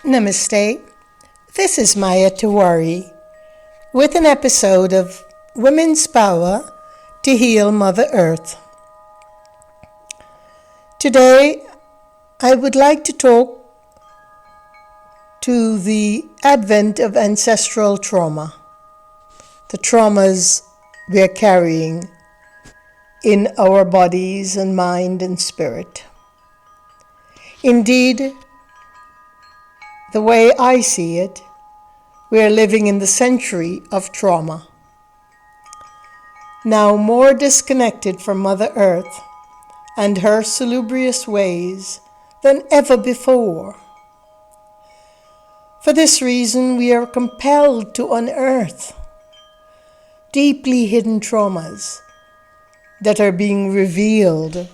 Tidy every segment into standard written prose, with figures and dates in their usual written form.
Namaste. This is Maya Tiwari with an episode of Women's Power to Heal Mother Earth. Today, I would like to talk to the advent of ancestral trauma, the traumas we are carrying in our bodies and mind and spirit. Indeed, the way I see it, we are living in the century of trauma. Now more disconnected from Mother Earth and her salubrious ways than ever before. For this reason, we are compelled to unearth deeply hidden traumas that are being revealed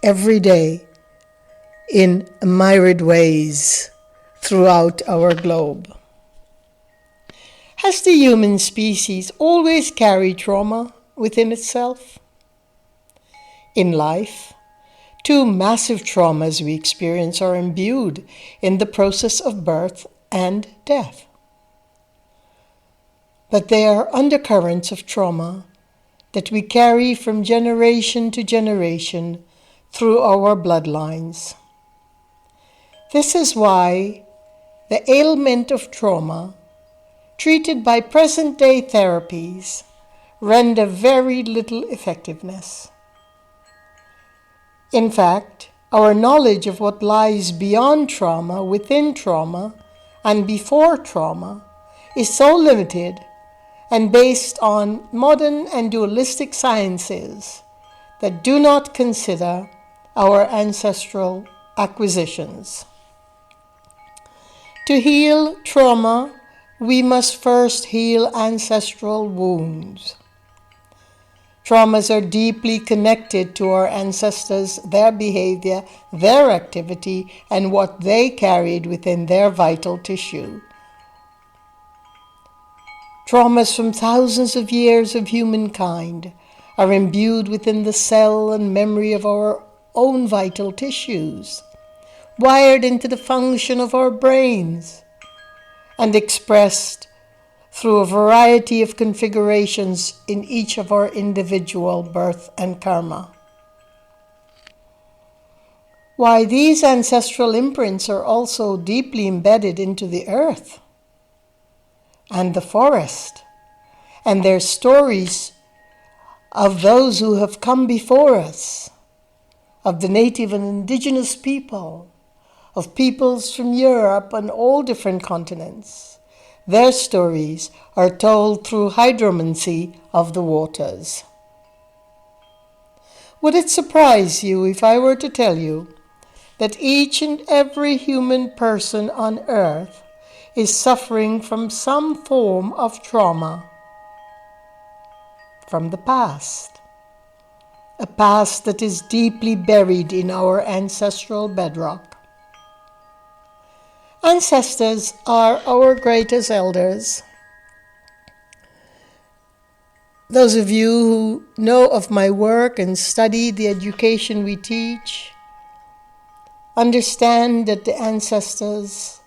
every day in myriad ways throughout our globe. Has the human species always carried trauma within itself? In life, two massive traumas we experience are imbued in the process of birth and death. But they are undercurrents of trauma that we carry from generation to generation through our bloodlines. This is why the ailment of trauma, treated by present-day therapies, render very little effectiveness. In fact, our knowledge of what lies beyond trauma, within trauma, and before trauma is so limited and based on modern and dualistic sciences that do not consider our ancestral acquisitions. To heal trauma, we must first heal ancestral wounds. Traumas are deeply connected to our ancestors, their behavior, their activity, and what they carried within their vital tissue. Traumas from thousands of years of humankind are imbued within the cell and memory of our own vital tissues, wired into the function of our brains, and expressed through a variety of configurations in each of our individual birth and karma. Why these ancestral imprints are also deeply embedded into the earth and the forest, and their stories of those who have come before us, of the native and indigenous people, of peoples from Europe and all different continents. Their stories are told through hydromancy of the waters. Would it surprise you if I were to tell you that each and every human person on earth is suffering from some form of trauma from the past? A past that is deeply buried in our ancestral bedrock. Ancestors are our greatest elders. Those of you who know of my work and study the education we teach understand that the ancestors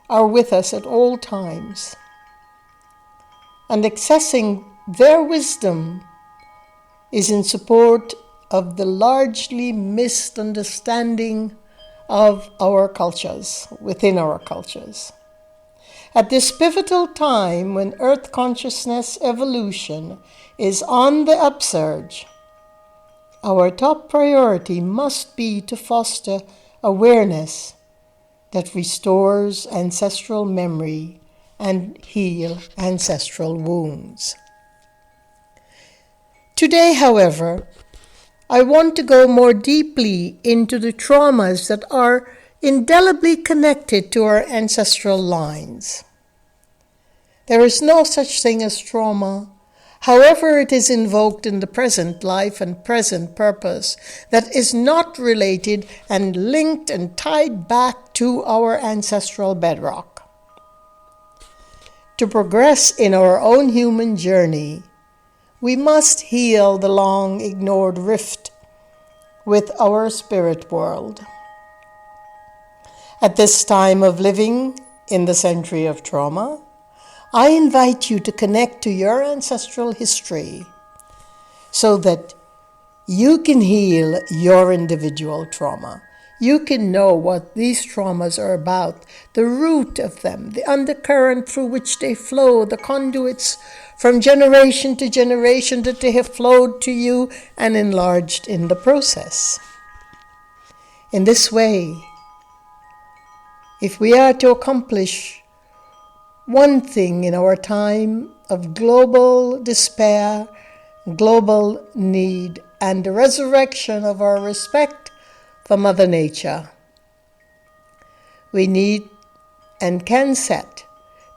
are with us at all times, and accessing their wisdom is in support of the largely missed understanding of our cultures, within our cultures. At this pivotal time when Earth consciousness evolution is on the upsurge, our top priority must be to foster awareness that restores ancestral memory and heal ancestral wounds. Today, however, I want to go more deeply into the traumas that are indelibly connected to our ancestral lines. There is no such thing as trauma, however it is invoked in the present life and present purpose, that is not related and linked and tied back to our ancestral bedrock. To progress in our own human journey, we must heal the long-ignored rift with our spirit world. At this time of living in the century of trauma, I invite you to connect to your ancestral history so that you can heal your individual trauma. You can know what these traumas are about, the root of them, the undercurrent through which they flow, the conduits from generation to generation that they have flowed to you and enlarged in the process. In this way, if we are to accomplish one thing in our time of global despair, global need, and the resurrection of our respect for Mother Nature, we need and can set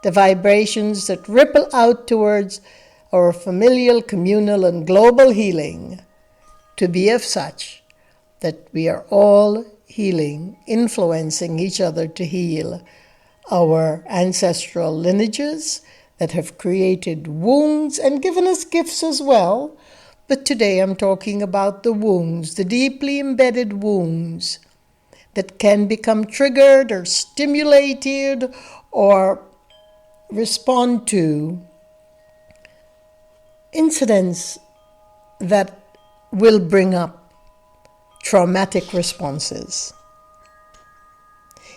the vibrations that ripple out towards our familial, communal, and global healing to be of such that we are all healing, influencing each other to heal our ancestral lineages that have created wounds and given us gifts as well. But today I'm talking about the wounds, the deeply embedded wounds that can become triggered or stimulated or respond to incidents that will bring up traumatic responses.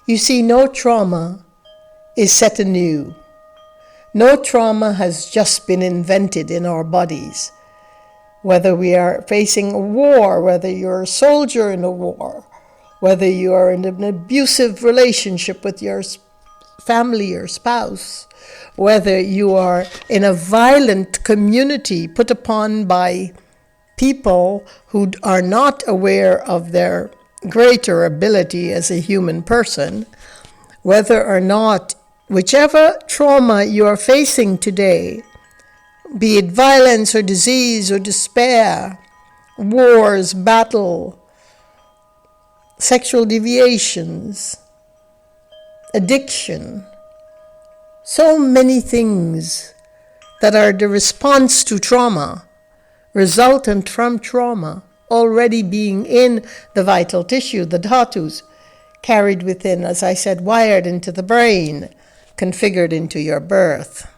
You see, no trauma is set anew. No trauma has just been invented in our bodies. Whether we are facing a war, whether you're a soldier in a war, whether you are in an abusive relationship with your family or spouse, whether you are in a violent community put upon by people who are not aware of their greater ability as a human person, whether or not, whichever trauma you are facing today, be it violence or disease or despair, wars, battle, sexual deviations, addiction, so many things that are the response to trauma, resultant from trauma, already being in the vital tissue, the dhatus, carried within, as I said, wired into the brain, configured into your birth.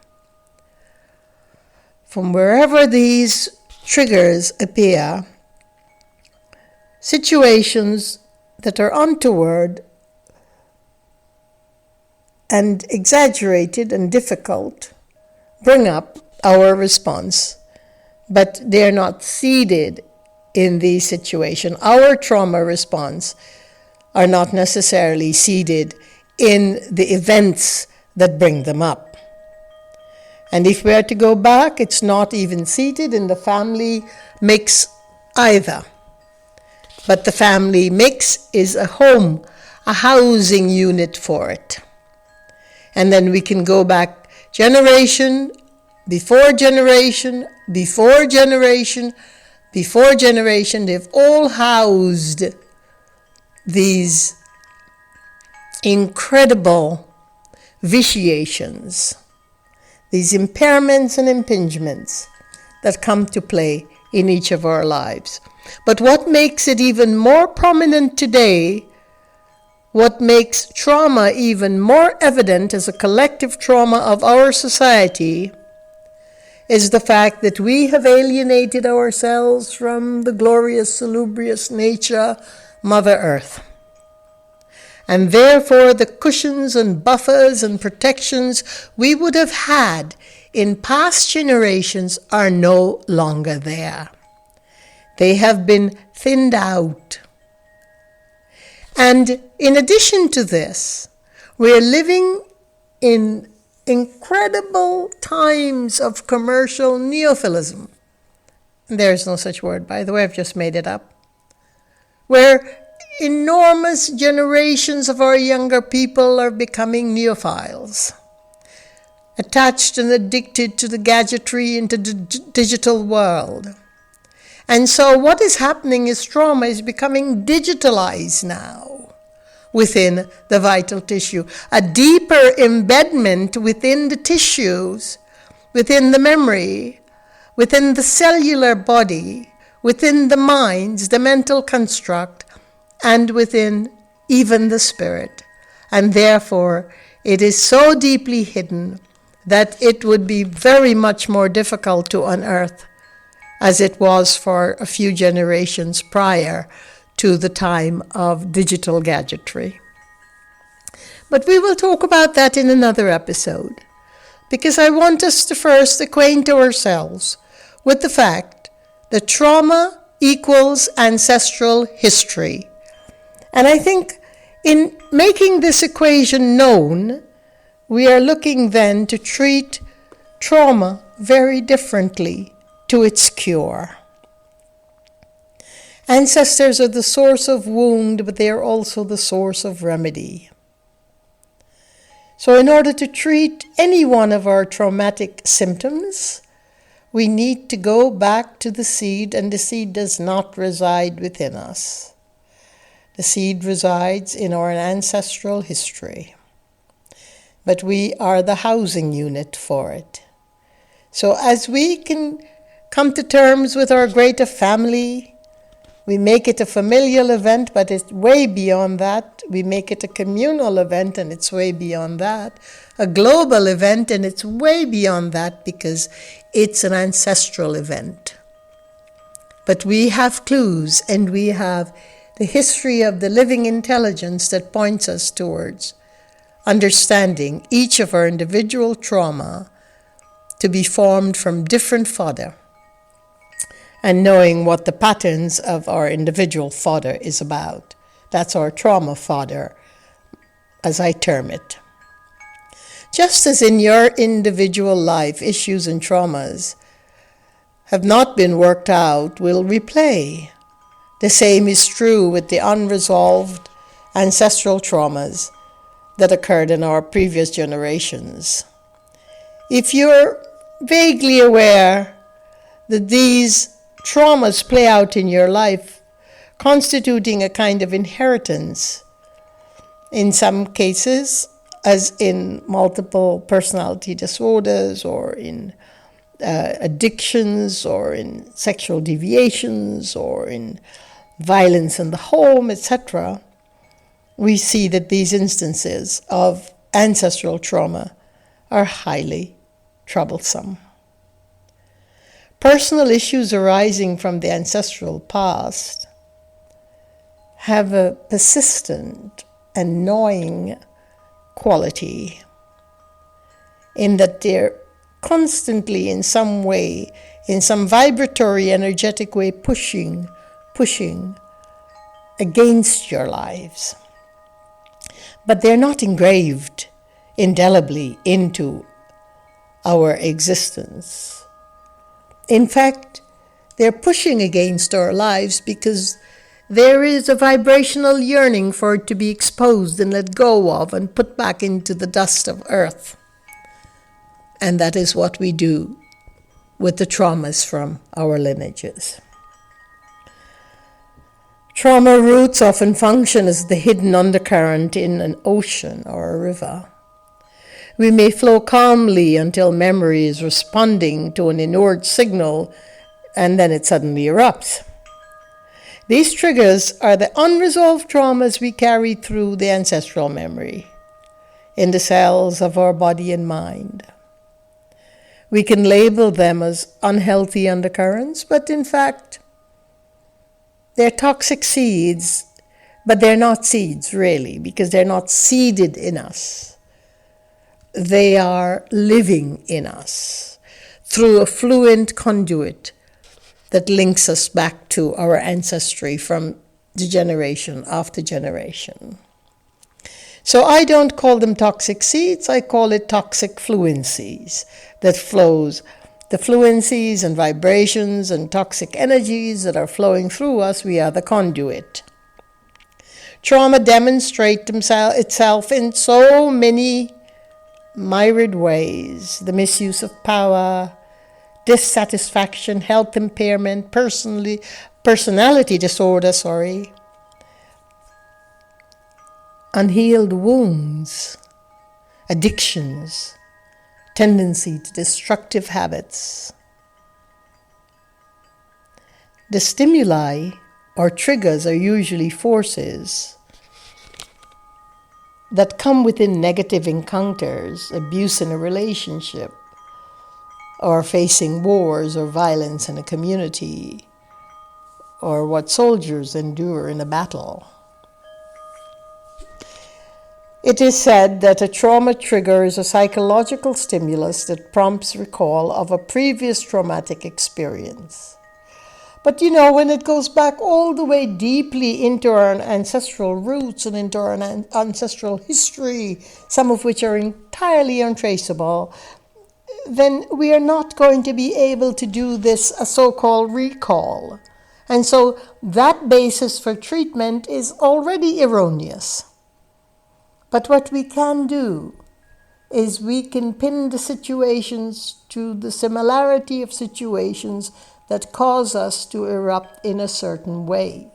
From wherever these triggers appear, situations that are untoward and exaggerated and difficult bring up our response, but they're not seeded in these situations. Our trauma response are not necessarily seeded in the events that bring them up. And if we are to go back, it's not even seated in the family mix either. But the family mix is a home, a housing unit for it. And then we can go back generation, before generation, before generation, before generation. They've all housed these incredible vitiations, these impairments and impingements that come to play in each of our lives. But what makes it even more prominent today, what makes trauma even more evident as a collective trauma of our society, is the fact that we have alienated ourselves from the glorious, salubrious nature, Mother Earth. And therefore the cushions and buffers and protections we would have had in past generations are no longer there. They have been thinned out. And in addition to this, we're living in incredible times of commercial neophilism. There's no such word, by the way, I've just made it up. Where enormous generations of our younger people are becoming neophiles, attached and addicted to the gadgetry into the digital world. And so what is happening is trauma is becoming digitalized now within the vital tissue, a deeper embedment within the tissues, within the memory, within the cellular body, within the minds, the mental construct, and within even the spirit. And therefore, It is so deeply hidden that it would be very much more difficult to unearth as it was for a few generations prior to the time of digital gadgetry. But we will talk about that in another episode, because I want us to first acquaint ourselves with the fact that trauma equals ancestral history. And I think in making this equation known, we are looking then to treat trauma very differently to its cure. Ancestors are the source of wound, but they are also the source of remedy. So in order to treat any one of our traumatic symptoms, we need to go back to the seed, and the seed does not reside within us. The seed resides in our ancestral history, but we are the housing unit for it. So as we can come to terms with our greater family, we make it a familial event, but it's way beyond that. We make it a communal event, and it's way beyond that. A global event, and it's way beyond that, because it's an ancestral event. But we have clues, and we have the history of the living intelligence that points us towards understanding each of our individual trauma to be formed from different fodder, and knowing what the patterns of our individual fodder is about. That's our trauma fodder, as I term it. Just as in your individual life, issues and traumas have not been worked out will replay. The same is true with the unresolved ancestral traumas that occurred in our previous generations. If you're vaguely aware that these traumas play out in your life, constituting a kind of inheritance, in some cases, as in multiple personality disorders, or in addictions, or in sexual deviations, or in violence in the home, etc., we see that these instances of ancestral trauma are highly troublesome. Personal issues arising from the ancestral past have a persistent and gnawing quality, in that they're constantly in some way, in some vibratory, energetic way, pushing against your lives. But they're not engraved indelibly into our existence. In fact, they're pushing against our lives because there is a vibrational yearning for it to be exposed and let go of and put back into the dust of earth. And that is what we do with the traumas from our lineages. Trauma roots often function as the hidden undercurrent in an ocean or a river. We may flow calmly until memory is responding to an inward signal, and then it suddenly erupts. These triggers are the unresolved traumas we carry through the ancestral memory in the cells of our body and mind. We can label them as unhealthy undercurrents, but in fact, they're toxic seeds, but they're not seeds really, because they're not seeded in us. They are living in us through a fluent conduit that links us back to our ancestry from the generation after generation. So I don't call them toxic seeds, I call it toxic fluencies that flows. The fluencies and vibrations and toxic energies that are flowing through us, we are the conduit. Trauma demonstrates itself in so many myriad ways: the misuse of power, dissatisfaction, health impairment, personality disorder, unhealed wounds, addictions, tendency to destructive habits. The stimuli or triggers are usually forces that come within negative encounters, abuse in a relationship, or facing wars or violence in a community, or what soldiers endure in a battle. It is said that a trauma trigger is a psychological stimulus that prompts recall of a previous traumatic experience. But when it goes back all the way deeply into our ancestral roots and into our ancestral history, some of which are entirely untraceable, then we are not going to be able to do this a so-called recall. And so that basis for treatment is already erroneous. But what we can do is we can pin the situations to the similarity of situations that cause us to erupt in a certain way.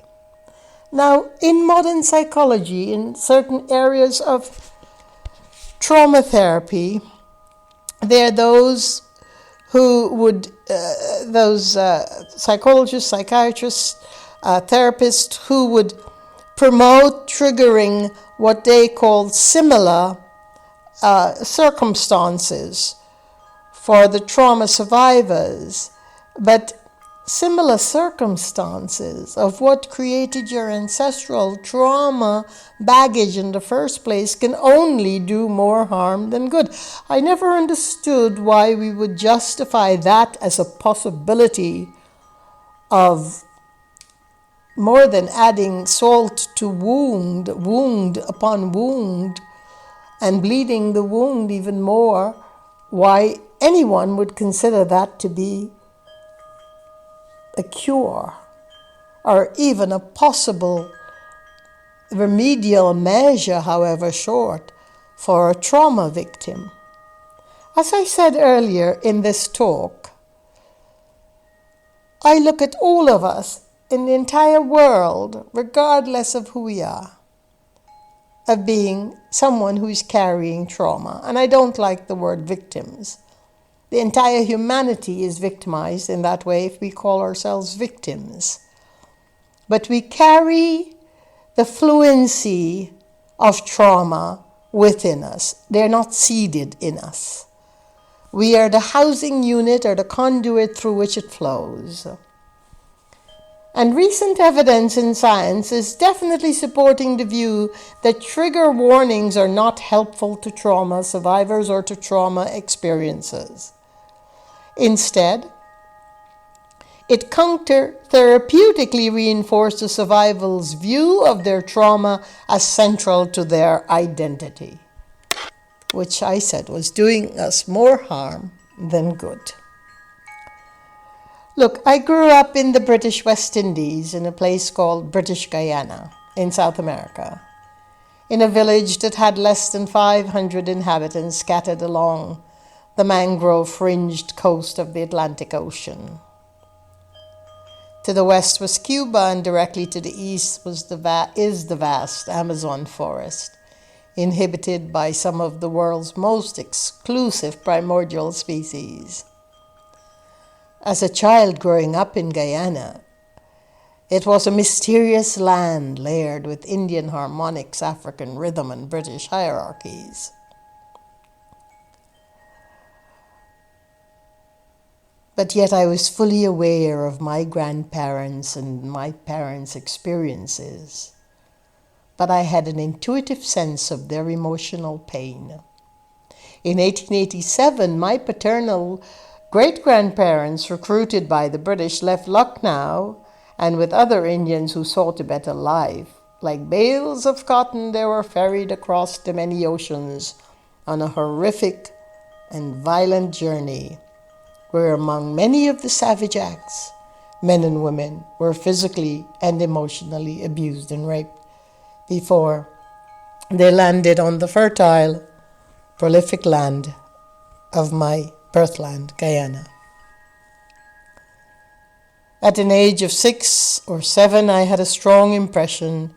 Now, in modern psychology, in certain areas of trauma therapy, there are those who would, psychologists, psychiatrists, therapists who would promote triggering what they call similar circumstances for the trauma survivors, but similar circumstances of what created your ancestral trauma baggage in the first place can only do more harm than good. I never understood why we would justify that as a possibility of more than adding salt to wound upon wound, and bleeding the wound even more, why anyone would consider that to be a cure or even a possible remedial measure, however short, for a trauma victim. As I said earlier in this talk, I look at all of us in the entire world, regardless of who we are, of being someone who is carrying trauma. And I don't like the word victims. The entire humanity is victimized in that way if we call ourselves victims. But we carry the fluency of trauma within us. They're not seeded in us. We are the housing unit or the conduit through which it flows. And recent evidence in science is definitely supporting the view that trigger warnings are not helpful to trauma survivors or to trauma experiences. Instead, it counter-therapeutically reinforced the survival's view of their trauma as central to their identity, which I said was doing us more harm than good. Look, I grew up in the British West Indies in a place called British Guyana in South America, in a village that had less than 500 inhabitants scattered along the mangrove-fringed coast of the Atlantic Ocean. To the west was Cuba, and directly to the east is the vast Amazon forest, inhabited by some of the world's most exclusive primordial species. As a child growing up in Guyana, it was a mysterious land layered with Indian harmonics, African rhythm, and British hierarchies. But yet I was fully aware of my grandparents and my parents' experiences. But I had an intuitive sense of their emotional pain. In 1887, my paternal great-grandparents, recruited by the British, left Lucknow, and with other Indians who sought a better life. Like bales of cotton, they were ferried across the many oceans on a horrific and violent journey, where among many of the savage acts, men and women were physically and emotionally abused and raped before they landed on the fertile, prolific land of my birthland, Guyana. At an age of 6 or 7, I had a strong impression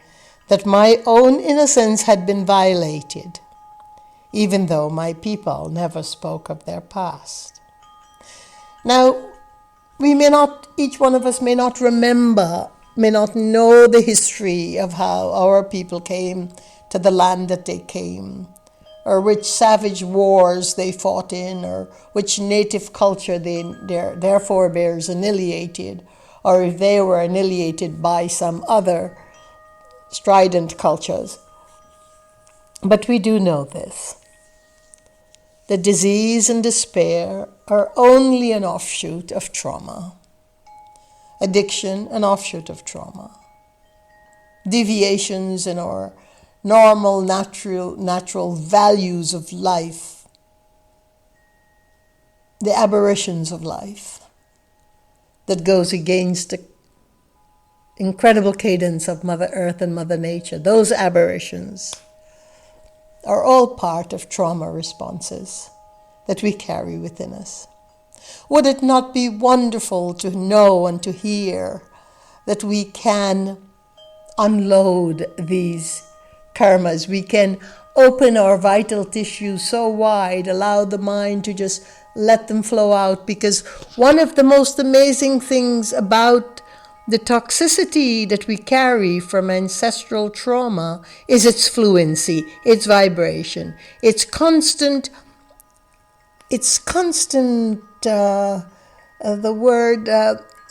that my own innocence had been violated, even though my people never spoke of their past. Now, each one of us may not remember, may not know the history of how our people came to the land that they came, or which savage wars they fought in, or which native culture their forebears annihilated, or if they were annihilated by some other strident cultures. But we do know this. The disease and despair are only an offshoot of trauma. Addiction, an offshoot of trauma. Deviations in our normal, natural values of life. The aberrations of life that goes against the incredible cadence of Mother Earth and Mother Nature. Those aberrations are all part of trauma responses that we carry within us. Would it not be wonderful to know and to hear that we can unload these karmas? We can open our vital tissue so wide, allow the mind to just let them flow out, because one of the most amazing things about the toxicity that we carry from ancestral trauma is its fluency, its vibration, its constant,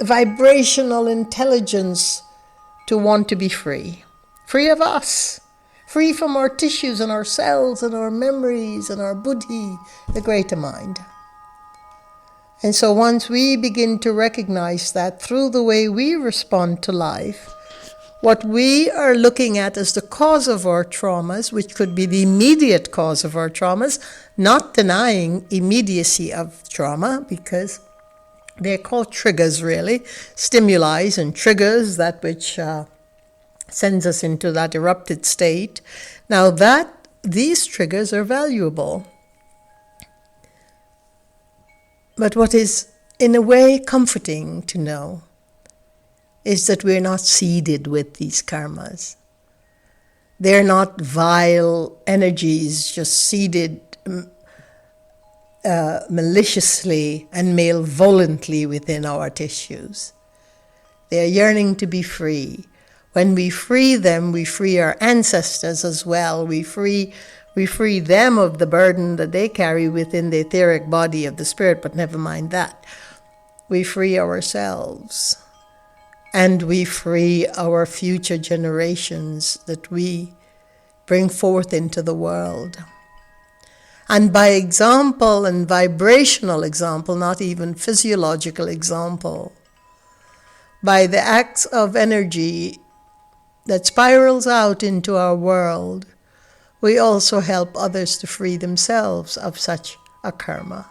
vibrational intelligence to want to be free. Free of us. Free from our tissues and our cells and our memories and our buddhi, the greater mind. And so once we begin to recognize that through the way we respond to life, what we are looking at as the cause of our traumas, which could be the immediate cause of our traumas, not denying immediacy of trauma, because they're called triggers really, stimuli and triggers, that which sends us into that erupted state. Now these triggers are valuable. But what is in a way comforting to know is that we're not seeded with these karmas. They're not vile energies just seeded maliciously and malevolently within our tissues. They are yearning to be free. When we free them, we free our ancestors as well. We free them of the burden that they carry within the etheric body of the spirit, but never mind that. We free ourselves, and we free our future generations that we bring forth into the world. And by example and vibrational example, not even physiological example, by the acts of energy that spirals out into our world, we also help others to free themselves of such a karma.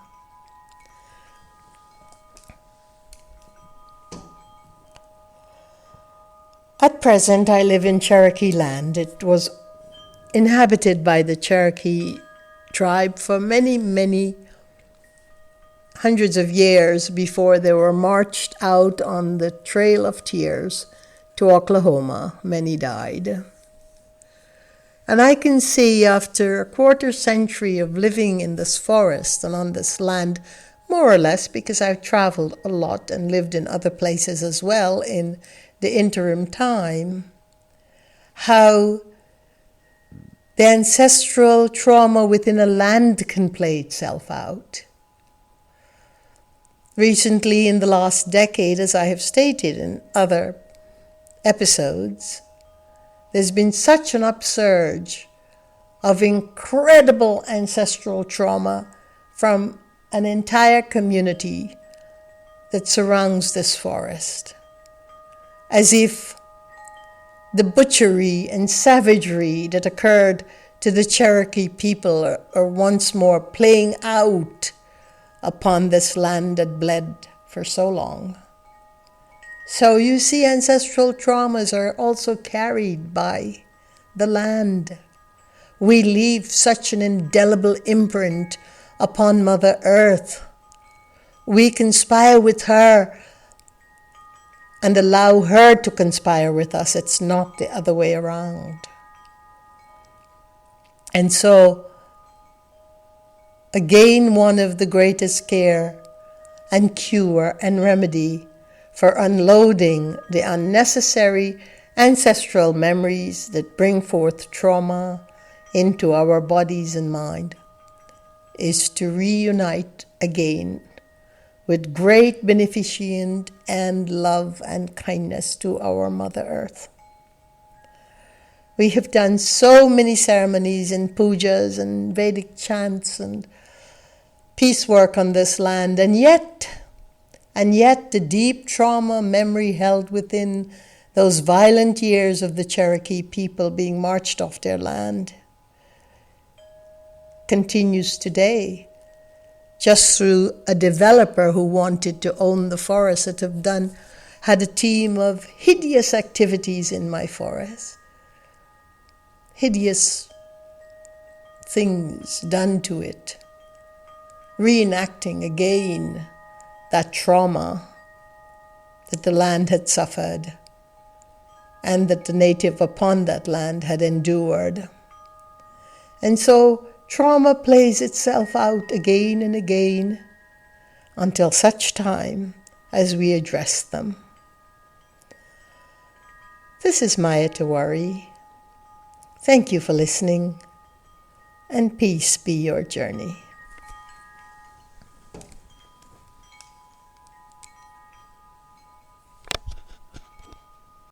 At present, I live in Cherokee land. It was inhabited by the Cherokee tribe for many, many hundreds of years before they were marched out on the Trail of Tears to Oklahoma. Many died. And I can see after a quarter century of living in this forest and on this land, more or less, because I've traveled a lot and lived in other places as well in the interim time, how the ancestral trauma within a land can play itself out. Recently, in the last decade, as I have stated in other episodes, there's been such an upsurge of incredible ancestral trauma from an entire community that surrounds this forest, as if the butchery and savagery that occurred to the Cherokee people are once more playing out upon this land that bled for so long. So you see, ancestral traumas are also carried by the land. We leave such an indelible imprint upon Mother Earth. We conspire with her and allow her to conspire with us. It's not the other way around. And so, again, one of the greatest care and cure and remedy for unloading the unnecessary ancestral memories that bring forth trauma into our bodies and mind, is to reunite again with great beneficent and love and kindness to our Mother Earth. We have done so many ceremonies and pujas and Vedic chants and peace work on this land, and yet the deep trauma memory held within those violent years of the Cherokee people being marched off their land continues today, just through a developer who wanted to own the forest that had a team of hideous activities in my forest. Hideous things done to it, reenacting again that trauma that the land had suffered and that the native upon that land had endured. And so trauma plays itself out again and again until such time as we address them. This is Maya Tawari. Thank you for listening, and peace be your journey.